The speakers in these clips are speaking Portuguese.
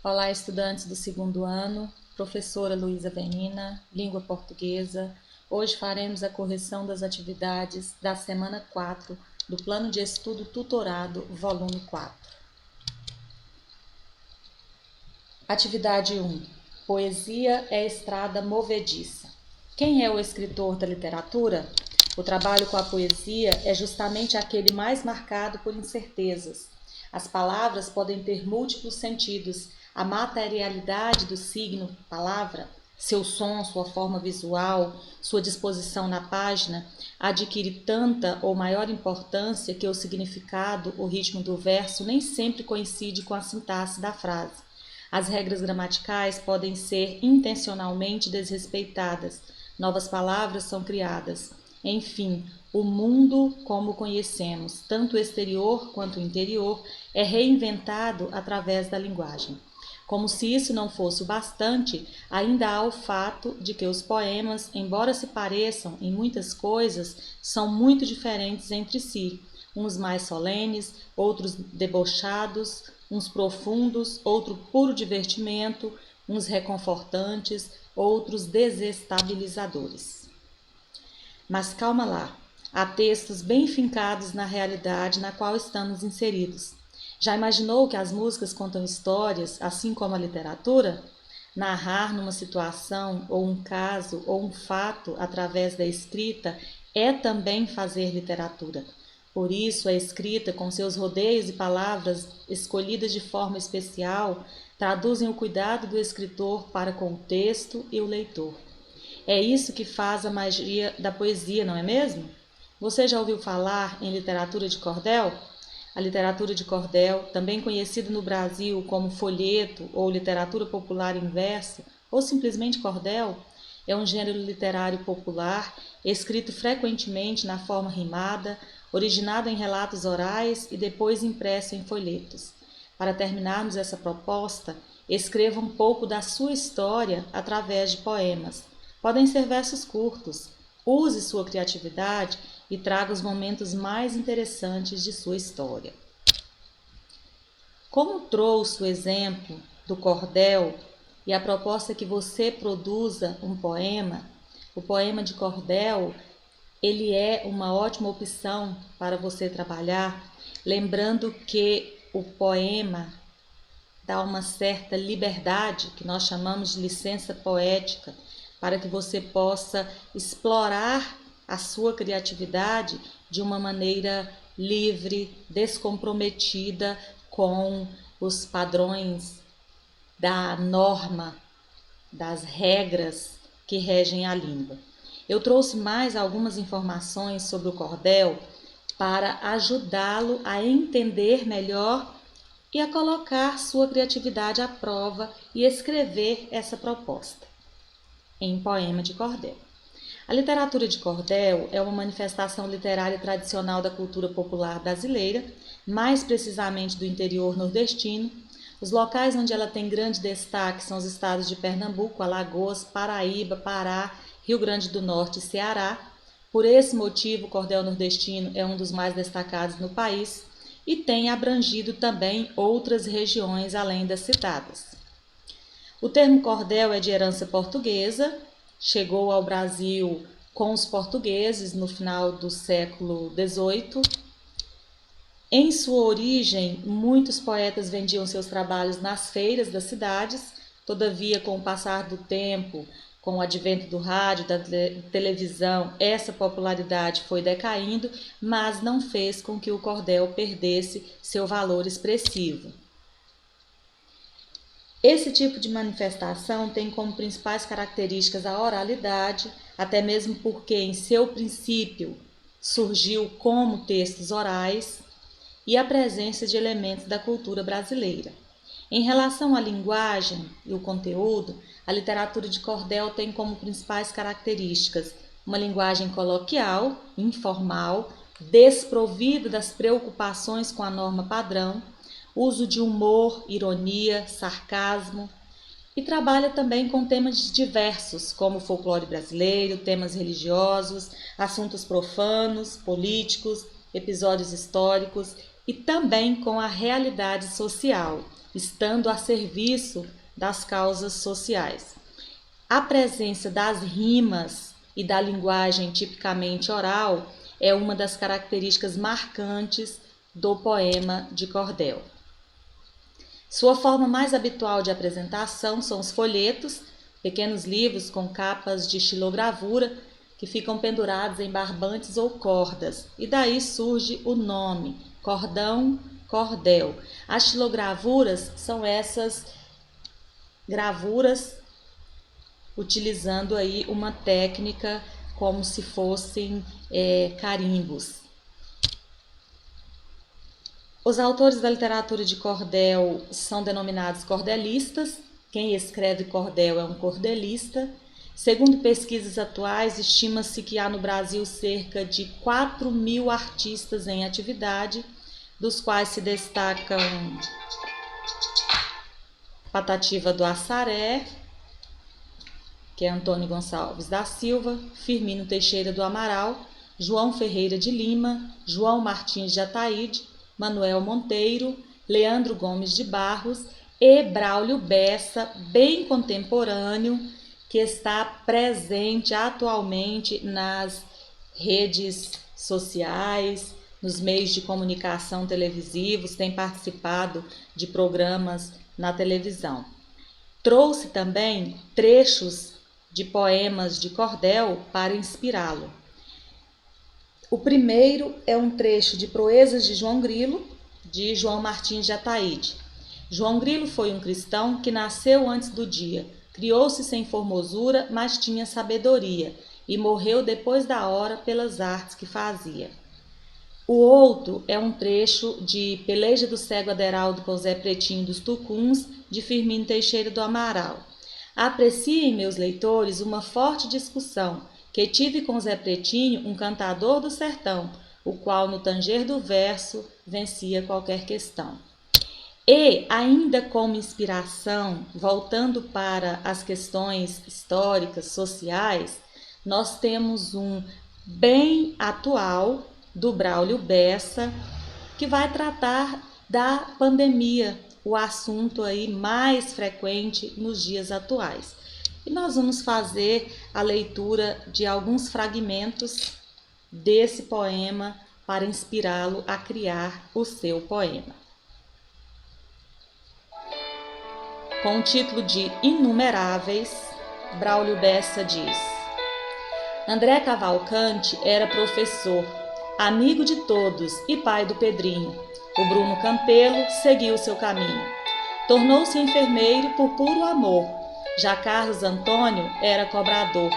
Olá, estudantes do segundo ano, professora Luísa Benina, língua portuguesa. Hoje faremos a correção das atividades da semana 4 do Plano de Estudo Tutorado, volume 4. Atividade 1. Poesia é estrada movediça. Quem é o escritor da literatura? O trabalho com a poesia é justamente aquele mais marcado por incertezas. As palavras podem ter múltiplos sentidos. A materialidade do signo palavra, seu som, sua forma visual, sua disposição na página, adquire tanta ou maior importância que o significado, o ritmo do verso nem sempre coincide com a sintaxe da frase. As regras gramaticais podem ser intencionalmente desrespeitadas, novas palavras são criadas. Enfim, o mundo como o conhecemos, tanto o exterior quanto o interior, é reinventado através da linguagem. Como se isso não fosse o bastante, ainda há o fato de que os poemas, embora se pareçam em muitas coisas, são muito diferentes entre si, uns mais solenes, outros debochados, uns profundos, outro puro divertimento, uns reconfortantes, outros desestabilizadores. Mas calma lá, há textos bem fincados na realidade na qual estamos inseridos. Já imaginou que as músicas contam histórias, assim como a literatura? Narrar numa situação, ou um caso, ou um fato através da escrita é também fazer literatura. Por isso, a escrita, com seus rodeios e palavras escolhidas de forma especial, traduzem o cuidado do escritor para com o texto e o leitor. É isso que faz a magia da poesia, não é mesmo? Você já ouviu falar em literatura de cordel? A literatura de cordel, também conhecida no Brasil como folheto ou literatura popular em verso, ou simplesmente cordel, é um gênero literário popular, escrito frequentemente na forma rimada, originado em relatos orais e depois impresso em folhetos. Para terminarmos essa proposta, escreva um pouco da sua história através de poemas. Podem ser versos curtos. Use sua criatividade e traga os momentos mais interessantes de sua história. Como trouxe o exemplo do cordel e a proposta é que você produza um poema, o poema de cordel, ele é uma ótima opção para você trabalhar, lembrando que o poema dá uma certa liberdade, que nós chamamos de licença poética, para que você possa explorar a sua criatividade de uma maneira livre, descomprometida com os padrões da norma, das regras que regem a língua. Eu trouxe mais algumas informações sobre o cordel para ajudá-lo a entender melhor e a colocar sua criatividade à prova e escrever essa proposta em poema de cordel. A literatura de cordel é uma manifestação literária tradicional da cultura popular brasileira, mais precisamente do interior nordestino. Os locais onde ela tem grande destaque são os estados de Pernambuco, Alagoas, Paraíba, Pará, Rio Grande do Norte e Ceará. Por esse motivo, o cordel nordestino é um dos mais destacados no país e tem abrangido também outras regiões além das citadas. O termo cordel é de herança portuguesa, chegou ao Brasil com os portugueses no final do século XVIII. Em sua origem, muitos poetas vendiam seus trabalhos nas feiras das cidades, todavia, com o passar do tempo, com o advento do rádio, da televisão, essa popularidade foi decaindo, mas não fez com que o cordel perdesse seu valor expressivo. Esse tipo de manifestação tem como principais características a oralidade, até mesmo porque em seu princípio surgiu como textos orais, e a presença de elementos da cultura brasileira. Em relação à linguagem e o conteúdo, a literatura de cordel tem como principais características uma linguagem coloquial, informal, desprovida das preocupações com a norma padrão, uso de humor, ironia, sarcasmo, e trabalha também com temas diversos, como o folclore brasileiro, temas religiosos, assuntos profanos, políticos, episódios históricos e também com a realidade social, estando a serviço das causas sociais. A presença das rimas e da linguagem tipicamente oral é uma das características marcantes do poema de cordel. Sua forma mais habitual de apresentação são os folhetos, pequenos livros com capas de xilogravura que ficam pendurados em barbantes ou cordas, e daí surge o nome, cordão, cordel. As xilogravuras são essas gravuras utilizando aí uma técnica como se fossem carimbos. Os autores da literatura de cordel são denominados cordelistas. Quem escreve cordel é um cordelista. Segundo pesquisas atuais, estima-se que há no Brasil cerca de 4.000 artistas em atividade, dos quais se destacam Patativa do Assaré, que é Antônio Gonçalves da Silva, Firmino Teixeira do Amaral, João Ferreira de Lima, João Martins de Ataíde, Manuel Monteiro, Leandro Gomes de Barros e Braulio Bessa, bem contemporâneo, que está presente atualmente nas redes sociais, nos meios de comunicação televisivos, tem participado de programas na televisão. Trouxe também trechos de poemas de cordel para inspirá-lo. O primeiro é um trecho de Proezas de João Grilo, de João Martins de Ataíde. João Grilo foi um cristão que nasceu antes do dia, criou-se sem formosura, mas tinha sabedoria, e morreu depois da hora pelas artes que fazia. O outro é um trecho de Peleja do Cego Aderaldo com Zé Pretinho dos Tucuns, de Firmino Teixeira do Amaral. Apreciem, meus leitores, uma forte discussão que tive com Zé Pretinho, um cantador do sertão, o qual no tanger do verso vencia qualquer questão. E, ainda como inspiração, voltando para as questões históricas, sociais, nós temos um bem atual do Braulio Bessa, que vai tratar da pandemia, o assunto aí mais frequente nos dias atuais. E nós vamos fazer a leitura de alguns fragmentos desse poema para inspirá-lo a criar o seu poema. Com o título de Inumeráveis, Braulio Bessa diz: André Cavalcante era professor, amigo de todos e pai do Pedrinho. O Bruno Campelo seguiu seu caminho. Tornou-se enfermeiro por puro amor. Já Carlos Antônio era cobrador.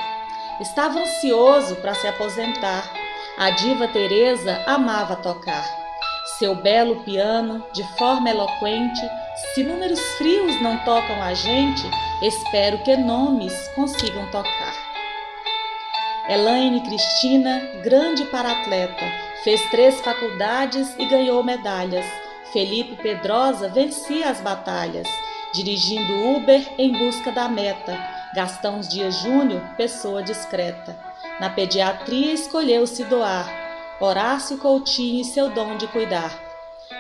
Estava ansioso para se aposentar. A diva Teresa amava tocar. Seu belo piano, de forma eloquente, se números frios não tocam a gente, espero que nomes consigam tocar. Elaine Cristina, grande para-atleta, fez 3 faculdades e ganhou medalhas. Felipe Pedrosa vencia as batalhas, dirigindo Uber em busca da meta. Gastão Dias Júnior, pessoa discreta. Na pediatria escolheu se doar. Horácio Coutinho e seu dom de cuidar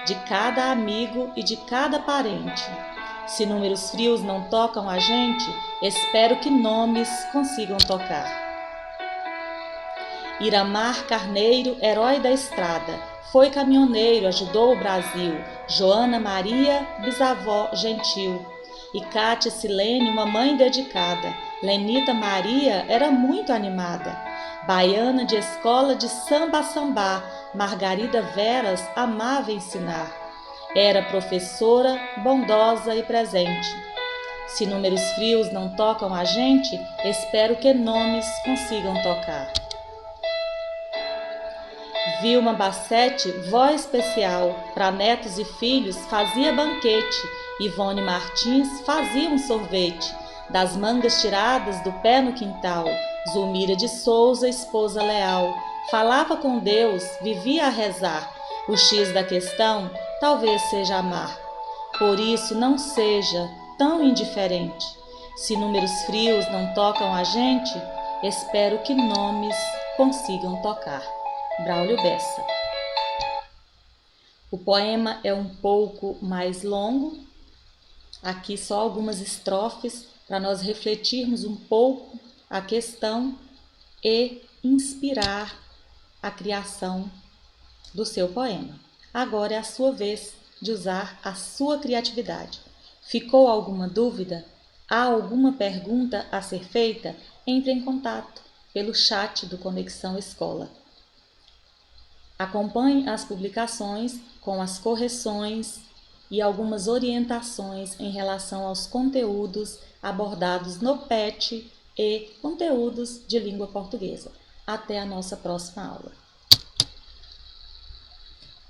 de cada amigo e de cada parente. Se números frios não tocam a gente, espero que nomes consigam tocar. Iramar Carneiro, herói da estrada, foi caminhoneiro, ajudou o Brasil. Joana Maria, bisavó gentil. E Cátia Silene, uma mãe dedicada. Lenita Maria era muito animada. Baiana de escola de samba a sambar, Margarida Veras amava ensinar. Era professora, bondosa e presente. Se números frios não tocam a gente, espero que nomes consigam tocar. Vilma Bassete, vó especial, para netos e filhos fazia banquete. Ivone Martins fazia um sorvete, das mangas tiradas do pé no quintal. Zulmira de Souza, esposa leal, falava com Deus, vivia a rezar. O X da questão talvez seja amar. Por isso não seja tão indiferente. Se números frios não tocam a gente, espero que nomes consigam tocar. Braulio Bessa. O poema é um pouco mais longo, Aqui só algumas estrofes para nós refletirmos um pouco a questão e inspirar a criação do seu poema. Agora é a sua vez de usar a sua criatividade. Ficou alguma dúvida? Há alguma pergunta a ser feita? Entre em contato pelo chat do Conexão Escola. Acompanhe as publicações com as correções e algumas orientações em relação aos conteúdos abordados no PET e conteúdos de língua portuguesa. Até a nossa próxima aula.